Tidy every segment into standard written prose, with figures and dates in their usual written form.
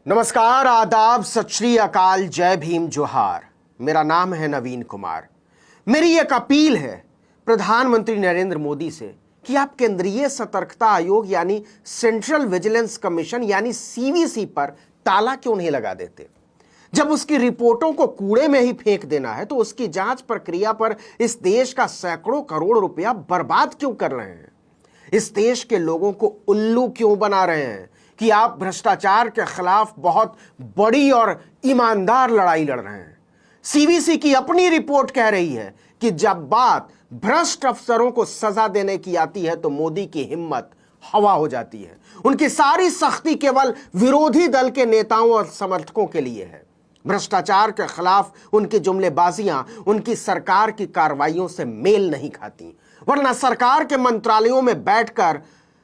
नमस्कार, आदाब, सत श्री अकाल, जय भीम, जोहार। मेरा नाम है नवीन कुमार। मेरी एक अपील है प्रधानमंत्री नरेंद्र मोदी से कि आप केंद्रीय सतर्कता आयोग यानी सेंट्रल विजिलेंस कमीशन यानी सीवीसी पर ताला क्यों नहीं लगा देते। जब उसकी रिपोर्टों को कूड़े में ही फेंक देना है तो उसकी जांच प्रक्रिया पर इस देश का सैकड़ों करोड़ रुपया बर्बाद क्यों कर रहे हैं। इस देश के लोगों को उल्लू क्यों बना रहे हैं कि आप भ्रष्टाचार के खिलाफ बहुत बड़ी और ईमानदार लड़ाई लड़ रहे हैं। सीवीसी की अपनी रिपोर्ट कह रही है कि जब बात भ्रष्ट अफसरों को सजा देने की आती है तो मोदी की हिम्मत हवा हो जाती है। उनकी सारी सख्ती केवल विरोधी दल के नेताओं और समर्थकों के लिए है। भ्रष्टाचार के खिलाफ उनकी जुमलेबाजियां उनकी सरकार की कार्रवाइयों से मेल नहीं खाती, वरना सरकार के मंत्रालयों में बैठकर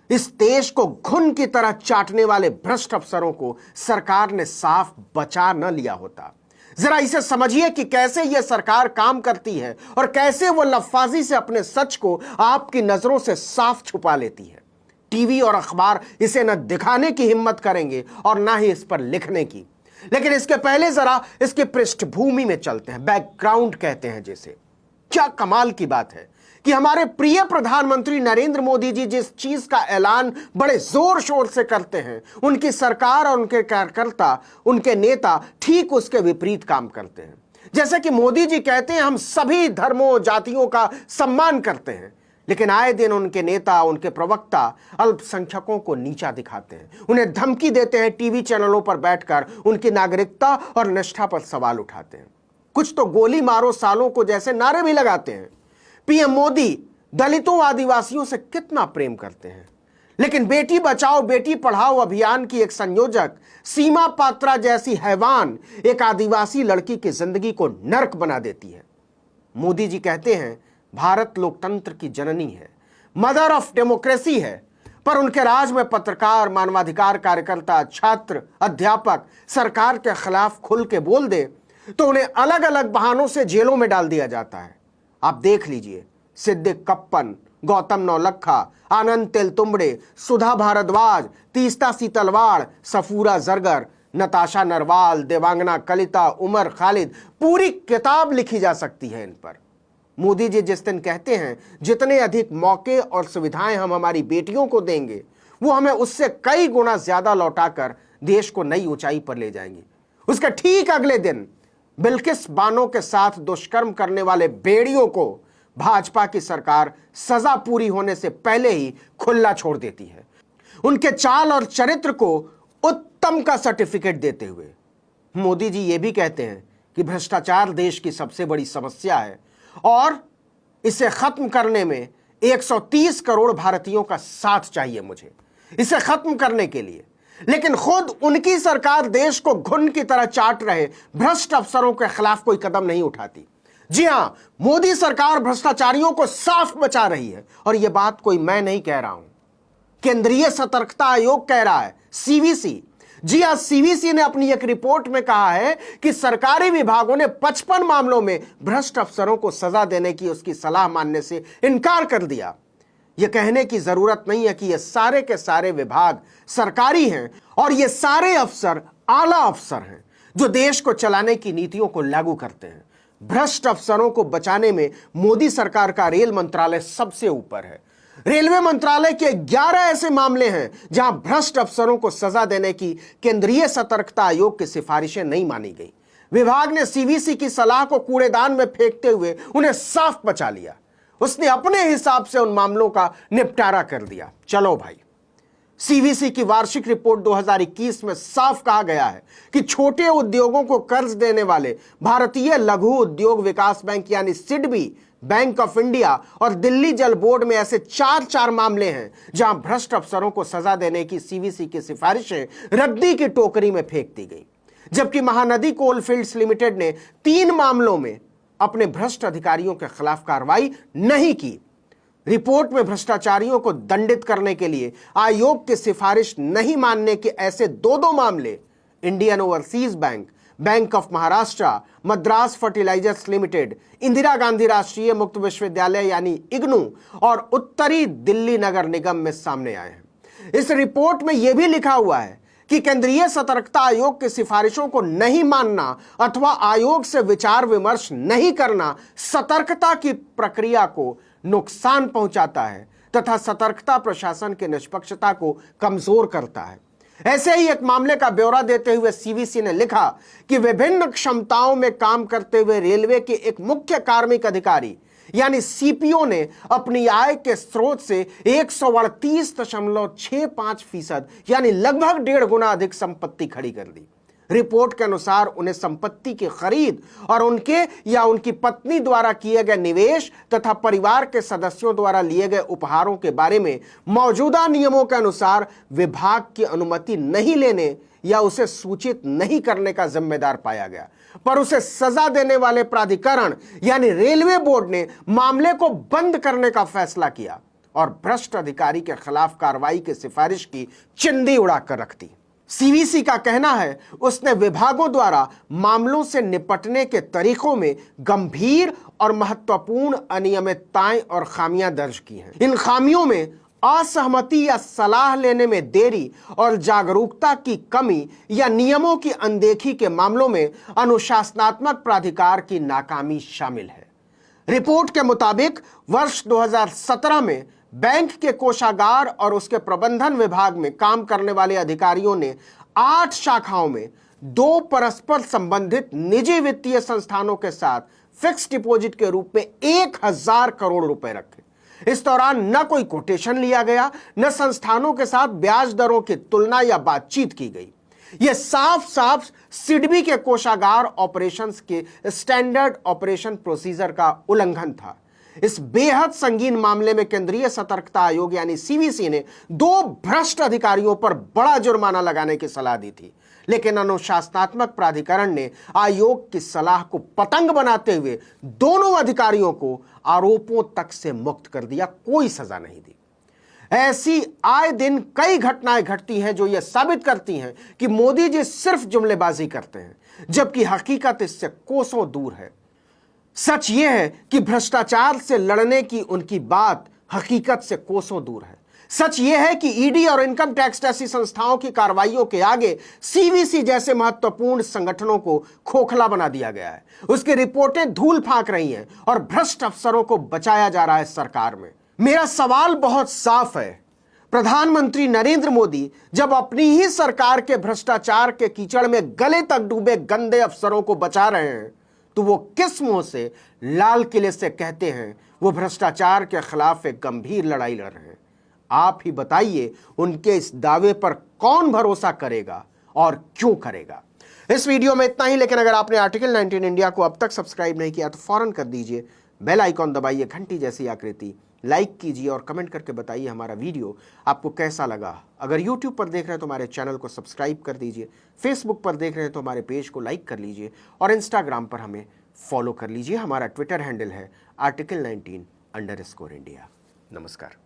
इस देश को घुन की तरह चाटने वाले भ्रष्ट अफसरों को सरकार ने साफ बचा न लिया होता। जरा इसे समझिए कि कैसे यह सरकार काम करती है और कैसे वो लफाजी से अपने सच को आपकी नजरों से साफ छुपा लेती है। टीवी और अखबार इसे न दिखाने की हिम्मत करेंगे और ना ही इस पर लिखने की। लेकिन इसके पहले जरा इसकी पृष्ठभूमि में चलते हैं, बैकग्राउंड कहते हैं जिसे। क्या कमाल की बात है कि हमारे प्रिय प्रधानमंत्री नरेंद्र मोदी जी जिस चीज का ऐलान बड़े जोर शोर से करते हैं, उनकी सरकार और उनके कार्यकर्ता, उनके नेता ठीक उसके विपरीत काम करते हैं। जैसे कि मोदी जी कहते हैं हम सभी धर्मों जातियों का सम्मान करते हैं, लेकिन आए दिन उनके नेता, उनके प्रवक्ता अल्पसंख्यकों को नीचा दिखाते हैं, उन्हें धमकी देते हैं, टीवी चैनलों पर बैठकर उनकी नागरिकता और निष्ठा पर सवाल उठाते हैं। कुछ तो गोली मारो सालों को जैसे नारे भी लगाते हैं। पीएम मोदी दलितों आदिवासियों से कितना प्रेम करते हैं, लेकिन बेटी बचाओ बेटी पढ़ाओ अभियान की एक संयोजक सीमा पात्रा जैसी हैवान एक आदिवासी लड़की की जिंदगी को नर्क बना देती है। मोदी जी कहते हैं भारत लोकतंत्र की जननी है, मदर ऑफ डेमोक्रेसी है, पर उनके राज में पत्रकार, मानवाधिकार कार्यकर्ता, छात्र, अध्यापक सरकार के खिलाफ खुल के बोल दे तो उन्हें अलग अलग बहानों से जेलों में डाल दिया जाता है। आप देख लीजिए, सिद्दिक कप्पन, गौतम नौलखा, आनंद तेलतुंबड़े, सुधा भारद्वाज, तीस्ता सीतलवाड़, सफूरा जरगर, नताशा नरवाल, देवांगना कलिता, उमर खालिद, पूरी किताब लिखी जा सकती है इन पर। मोदी जी जिस दिन कहते हैं जितने अधिक मौके और सुविधाएं हम हमारी बेटियों को देंगे वो हमें उससे कई गुना ज्यादा लौटाकर देश को नई ऊंचाई पर ले जाएंगे, उसके ठीक अगले दिन बिल्किस बानो के साथ दुष्कर्म करने वाले बेड़ियों को भाजपा की सरकार सजा पूरी होने से पहले ही खुला छोड़ देती है, उनके चाल और चरित्र को उत्तम का सर्टिफिकेट देते हुए। मोदी जी ये भी कहते हैं कि भ्रष्टाचार देश की सबसे बड़ी समस्या है और इसे खत्म करने में 130 करोड़ भारतीयों का साथ चाहिए मुझे इसे खत्म करने के लिए। लेकिन खुद उनकी सरकार देश को घुन की तरह चाट रहे भ्रष्ट अफसरों के खिलाफ कोई कदम नहीं उठाती। जी हां, मोदी सरकार भ्रष्टाचारियों को साफ बचा रही है और यह बात कोई मैं नहीं कह रहा हूं, केंद्रीय सतर्कता आयोग कह रहा है, सीवीसी। जी हां, सीवीसी ने अपनी एक रिपोर्ट में कहा है कि सरकारी विभागों ने 55 मामलों में भ्रष्ट अफसरों को सजा देने की उसकी सलाह मानने से इनकार कर दिया। यह कहने की जरूरत नहीं है कि ये सारे के सारे विभाग सरकारी हैं और ये सारे अफसर आला अफसर हैं जो देश को चलाने की नीतियों को लागू करते हैं। भ्रष्ट अफसरों को बचाने में मोदी सरकार का रेल मंत्रालय सबसे ऊपर है। रेलवे मंत्रालय के 11 ऐसे मामले हैं जहां भ्रष्ट अफसरों को सजा देने की केंद्रीय सतर्कता आयोग की सिफारिशें नहीं मानी गई। विभाग ने सीवीसी की सलाह को कूड़ेदान में फेंकते हुए उन्हें साफ बचा लिया। उसने अपने हिसाब से उन मामलों का निपटारा कर दिया। चलो भाई, सीवीसी की वार्षिक रिपोर्ट 2021 में साफ कहा गया है कि छोटे उद्योगों को कर्ज देने वाले भारतीय लघु उद्योग विकास बैंक यानी सिडबी, बैंक ऑफ इंडिया और दिल्ली जल बोर्ड में ऐसे चार मामले हैं जहां भ्रष्ट अफसरों को सजा देने की सीवीसी की सिफारिशें रद्दी की टोकरी में फेंक दी गई। जबकि महानदी कोलफील्ड्स लिमिटेड ने 3 मामलों में अपने भ्रष्ट अधिकारियों के खिलाफ कार्रवाई नहीं की। रिपोर्ट में भ्रष्टाचारियों को दंडित करने के लिए आयोग की सिफारिश नहीं मानने के ऐसे 2 मामले Indian Overseas Bank, Bank of Maharashtra, Madras Fertilizers Limited, Indira Gandhi राष्ट्रीय मुक्त विश्वविद्यालय यानी इग्नू और उत्तरी दिल्ली नगर निगम में सामने आए हैं। इस रिपोर्ट में यह भी लिखा हुआ है कि केंद्रीय सतर्कता आयोग की सिफारिशों को नहीं मानना अथवा आयोग से विचार विमर्श नहीं करना सतर्कता की प्रक्रिया को नुकसान पहुंचाता है तथा सतर्कता प्रशासन की निष्पक्षता को कमजोर करता है। ऐसे ही एक मामले का ब्यौरा देते हुए सीवीसी ने लिखा कि विभिन्न क्षमताओं में काम करते हुए रेलवे के एक मुख्य कार्मिक अधिकारी यानी सीपीओ ने अपनी आय के स्रोत से 138.65% यानी लगभग 1.5 गुना अधिक संपत्ति खड़ी कर दी। रिपोर्ट के अनुसार उन्हें संपत्ति की खरीद और उनके या उनकी पत्नी द्वारा किए गए निवेश तथा परिवार के सदस्यों द्वारा लिए गए उपहारों के बारे में मौजूदा नियमों के अनुसार विभाग की अनुमति नहीं लेने या उसे सूचित नहीं करने का जिम्मेदार पाया गया, पर उसे सजा देने वाले प्राधिकरण यानी रेलवे बोर्ड ने मामले को बंद करने का फैसला किया और भ्रष्ट अधिकारी के खिलाफ कार्रवाई की सिफारिश की चिंदी उड़ाकर रख दी। सीवीसी का कहना है उसने विभागों द्वारा मामलों से निपटने के तरीकों में गंभीर और महत्वपूर्ण अनियमितताएं और खामियां दर्ज की हैं। इन खामियों में असहमति या सलाह लेने में देरी और जागरूकता की कमी या नियमों की अनदेखी के मामलों में अनुशासनात्मक प्राधिकार की नाकामी शामिल है। रिपोर्ट के मुताबिक वर्ष 2017 में बैंक के कोषागार और उसके प्रबंधन विभाग में काम करने वाले अधिकारियों ने 8 शाखाओं में 2 परस्पर संबंधित निजी वित्तीय संस्थानों के साथ फिक्स डिपॉजिट के रूप में 1000 करोड़ रुपए रखे। इस दौरान न कोई कोटेशन लिया गया, न संस्थानों के साथ ब्याज दरों की तुलना या बातचीत की गई। यह साफ साफ सिडबी के कोषागार ऑपरेशंस के स्टैंडर्ड ऑपरेशन प्रोसीजर का उल्लंघन था। इस बेहद संगीन मामले में केंद्रीय सतर्कता आयोग यानी सीवीसी ने 2 भ्रष्ट अधिकारियों पर बड़ा जुर्माना लगाने की सलाह दी थी, लेकिन अनुशासनात्मक प्राधिकरण ने आयोग की सलाह को पतंग बनाते हुए दोनों अधिकारियों को आरोपों तक से मुक्त कर दिया, कोई सजा नहीं दी। ऐसी आए दिन कई घटनाएं घटती हैं जो यह साबित करती हैं कि मोदी जी सिर्फ जुमलेबाजी करते हैं, जबकि हकीकत इससे कोसों दूर है। सच यह है कि भ्रष्टाचार से लड़ने की उनकी बात हकीकत से कोसों दूर है। सच यह है कि ईडी और इनकम टैक्स जैसी संस्थाओं की कार्रवाइयों के आगे सीवीसी जैसे महत्वपूर्ण संगठनों को खोखला बना दिया गया है। उसकी रिपोर्टें धूल फांक रही हैं और भ्रष्ट अफसरों को बचाया जा रहा है सरकार में। मेरा सवाल बहुत साफ है, प्रधानमंत्री नरेंद्र मोदी जब अपनी ही सरकार के भ्रष्टाचार के कीचड़ में गले तक डूबे गंदे अफसरों को बचा रहे हैं, तो वो किस मुंह से लाल किले से कहते हैं वो भ्रष्टाचार के खिलाफ एक गंभीर लड़ाई लड़ रहे हैं? आप ही बताइए, उनके इस दावे पर कौन भरोसा करेगा और क्यों करेगा? इस वीडियो में इतना ही, लेकिन अगर आपने आर्टिकल 19 इंडिया को अब तक सब्सक्राइब नहीं किया तो फौरन कर दीजिए, बेल आइकॉन दबाइए, घंटी जैसी आकृति, लाइक कीजिए और कमेंट करके बताइए हमारा वीडियो आपको कैसा लगा। अगर YouTube पर देख रहे हैं तो हमारे चैनल को सब्सक्राइब कर दीजिए, फेसबुक पर देख रहे हैं तो हमारे पेज को लाइक कर लीजिए और इंस्टाग्राम पर हमें फॉलो कर लीजिए। हमारा ट्विटर हैंडल है article19_India। नमस्कार।